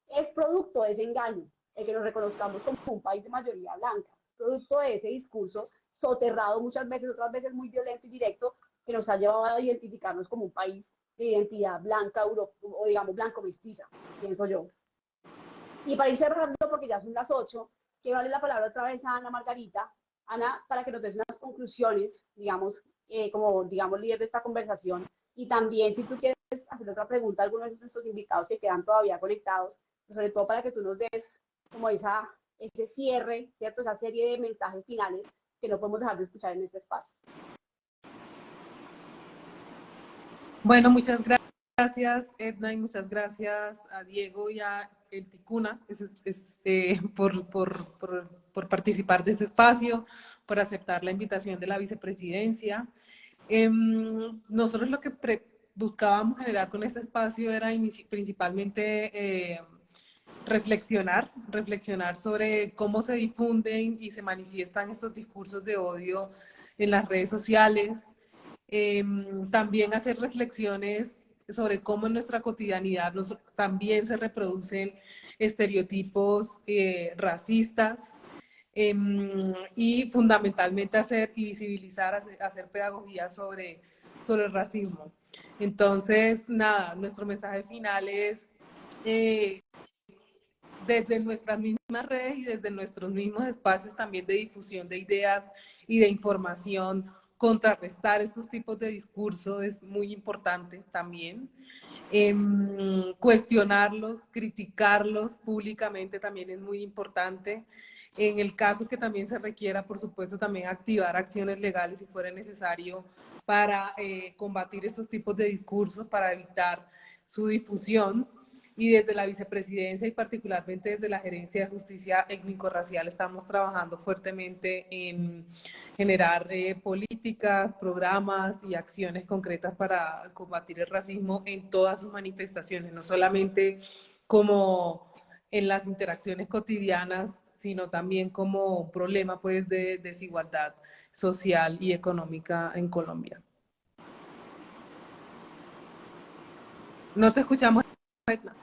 es producto de ese engaño el que nos reconozcamos como un país de mayoría blanca. Es producto de ese discurso soterrado muchas veces, otras veces muy violento y directo, que nos ha llevado a identificarnos como un país de identidad blanca, o digamos blanco mestiza, pienso yo. Y para ir cerrando, porque ya son las 8, quiero darle la palabra otra vez a Ana Margarita. Ana, para que nos des unas conclusiones, digamos, como, digamos, líder de esta conversación. Y también, si tú quieres hacer otra pregunta a algunos de nuestros invitados que quedan todavía conectados, sobre todo para que tú nos des como ese cierre, ¿cierto? Esa serie de mensajes finales que no podemos dejar de escuchar en este espacio.
Bueno, muchas gracias, Edna, y muchas gracias a Diego y a El Ticuna por participar de este espacio, por aceptar la invitación de la vicepresidencia. Nosotros lo que buscábamos generar con este espacio era principalmente reflexionar sobre cómo se difunden y se manifiestan estos discursos de odio en las redes sociales. También hacer reflexiones sobre cómo en nuestra cotidianidad también se reproducen estereotipos racistas, y fundamentalmente hacer y visibilizar, hacer pedagogía sobre el racismo. Entonces, nada, nuestro mensaje final es desde nuestras mismas redes y desde nuestros mismos espacios también de difusión de ideas y de información, contrarrestar estos tipos de discurso es muy importante también. Cuestionarlos, criticarlos públicamente también es muy importante. En el caso que también se requiera, por supuesto, también activar acciones legales si fuera necesario para combatir estos tipos de discursos, para evitar su difusión. Y desde la vicepresidencia y particularmente desde la Gerencia de Justicia Étnico-Racial estamos trabajando fuertemente en generar políticas, programas y acciones concretas para combatir el racismo en todas sus manifestaciones, no solamente como en las interacciones cotidianas, sino también como un problema pues de desigualdad social y económica en Colombia. No te escuchamos, Edna.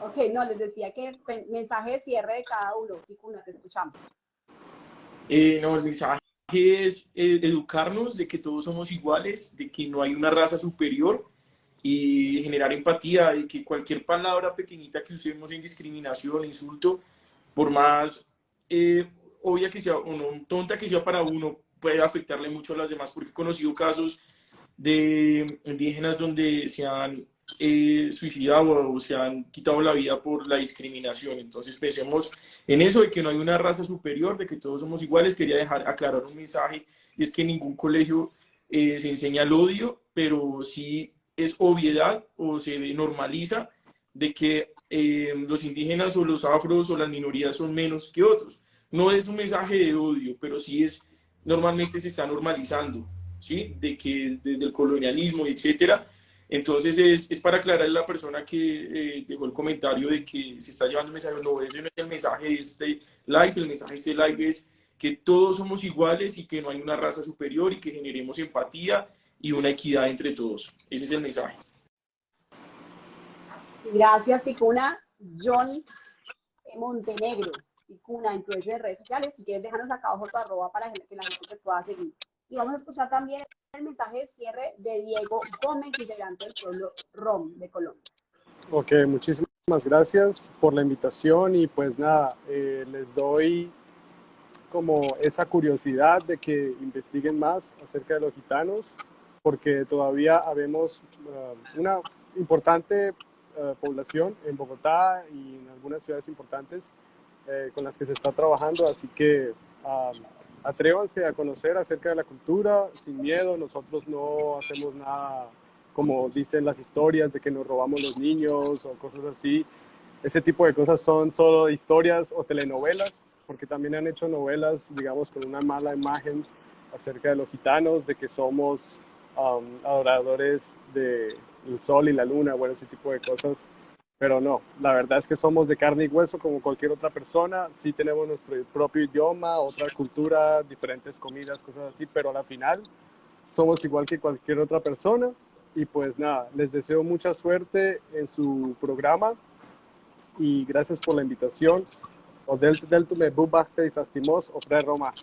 Ok, no, les decía que mensaje de cierre de cada uno. Ticuna, te escuchamos.
No, el mensaje es educarnos de que todos somos iguales, de que no hay una raza superior y generar empatía, de que cualquier palabra pequeñita que usemos en discriminación, insulto, por más obvia que sea o no, tonta que sea para uno, puede afectarle mucho a las demás, porque he conocido casos de indígenas donde se han suicidado o se han quitado la vida por la discriminación. Entonces pensemos en eso, de que no hay una raza superior, de que todos somos iguales. Quería aclarar un mensaje, y es que en ningún colegio se enseña el odio, pero sí es obviedad o se normaliza de que los indígenas o los afros o las minorías son menos que otros. No es un mensaje de odio, pero sí es, normalmente se está normalizando, ¿sí? De que desde el colonialismo, etcétera. Entonces es para aclararle a la persona que dejó el comentario de que se está llevando el mensaje. No, ese no es el mensaje de este live. El mensaje de este live es que todos somos iguales y que no hay una raza superior, y que generemos empatía y una equidad entre todos. Ese es el mensaje.
Gracias, Ticuna. John Montenegro, Ticuna, en tus redes sociales. Si quieres, déjanos acá abajo tu arroba para que la gente te pueda seguir. Y vamos a escuchar también el mensaje de cierre de Diego Gómez, integrante del pueblo Rom de Colombia.
Ok, muchísimas gracias por la invitación y pues nada, les doy como esa curiosidad de que investiguen más acerca de los gitanos, porque todavía habemos una importante población en Bogotá y en algunas ciudades importantes con las que se está trabajando, así que atrévanse a conocer acerca de la cultura sin miedo. Nosotros no hacemos nada como dicen las historias de que nos robamos los niños o cosas así. Ese tipo de cosas son solo historias o telenovelas, porque también han hecho novelas, digamos, con una mala imagen acerca de los gitanos, de que somos adoradores del sol y la luna, bueno, ese tipo de cosas. Pero no, la verdad es que somos de carne y hueso como cualquier otra persona. Sí tenemos nuestro propio idioma, otra cultura, diferentes comidas, cosas así, pero al final somos igual que cualquier otra persona. Y pues nada, les deseo mucha suerte en su programa y gracias por la invitación. Deltume Bubakte y Sastimos, Ofre Roma.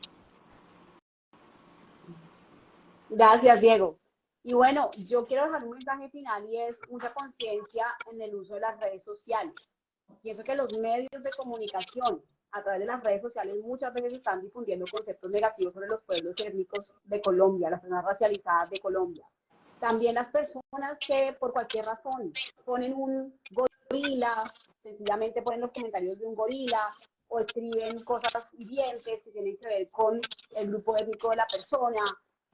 Gracias, Diego. Y bueno, yo quiero dejar un mensaje final, y es mucha conciencia en el uso de las redes sociales. Pienso que los medios de comunicación a través de las redes sociales muchas veces están difundiendo conceptos negativos sobre los pueblos étnicos de Colombia, las personas racializadas de Colombia. También las personas que por cualquier razón ponen un gorila, sencillamente ponen los comentarios de un gorila, o escriben cosas hirientes que tienen que ver con el grupo étnico de la persona,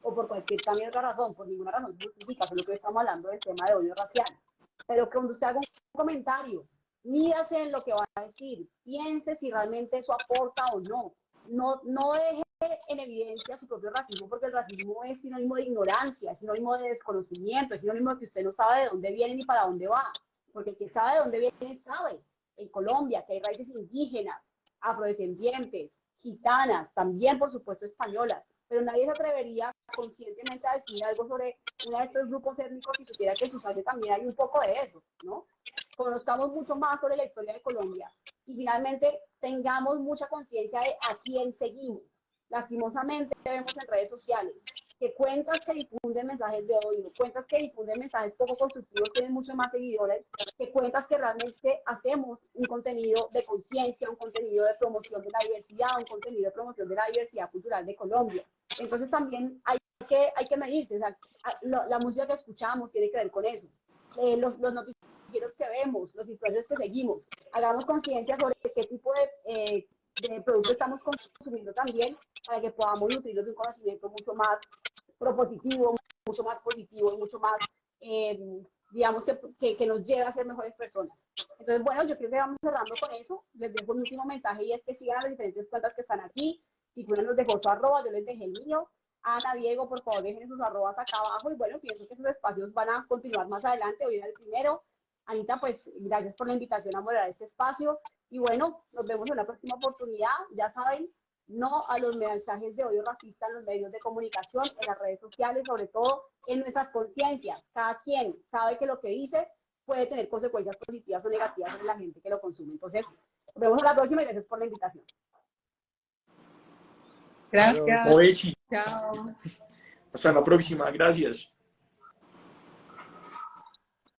o por cualquier también otra razón, por ninguna razón justifica, solo que estamos hablando del tema de odio racial. Pero que cuando usted haga un comentario, mídase en lo que va a decir, piense si realmente eso aporta o no. No deje en evidencia su propio racismo, porque el racismo es sinónimo de ignorancia, es sinónimo de desconocimiento, es sinónimo de que usted no sabe de dónde viene ni para dónde va, porque el que sabe de dónde viene sabe. En Colombia, que hay raíces indígenas, afrodescendientes, gitanas, también por supuesto españolas, pero nadie se atrevería conscientemente a decir algo sobre uno de estos grupos étnicos si supiera que en su sangre también hay un poco de eso, ¿no? Conozcamos mucho más sobre la historia de Colombia y finalmente tengamos mucha conciencia de a quién seguimos. Lastimosamente vemos en redes sociales que cuentas que difunden mensajes de odio, cuentas que difunden mensajes poco constructivos tienen mucho más seguidores que cuentas que realmente hacemos un contenido de conciencia, un contenido de promoción de la diversidad, un contenido de promoción de la diversidad cultural de Colombia. Entonces también hay que medirse, o sea, la música que escuchamos tiene que ver con eso. Los noticieros que vemos, los influencers que seguimos, hagamos conciencia sobre qué tipo de producto estamos consumiendo también, para que podamos nutrirnos de un conocimiento mucho más propositivo, mucho más positivo y mucho más, digamos, que nos lleve a ser mejores personas. Entonces, bueno, yo creo que vamos cerrando con eso. Les dejo un último mensaje, y es que sigan las diferentes cuentas que están aquí. Si uno nos dejó su arroba, yo les dejé el mío. Ana, Diego, por favor, dejen sus arrobas acá abajo. Y bueno, pienso que esos espacios van a continuar más adelante. Hoy era el primero. Anita, pues gracias por la invitación a moderar este espacio. Y bueno, nos vemos en la próxima oportunidad. Ya saben, no a los mensajes de odio racista en los medios de comunicación, en las redes sociales, sobre todo en nuestras conciencias. Cada quien sabe que lo que dice puede tener consecuencias positivas o negativas sobre la gente que lo consume. Entonces, nos vemos en la próxima y gracias por la invitación.
Gracias.
Moechi.
Chao.
Hasta la próxima. Gracias.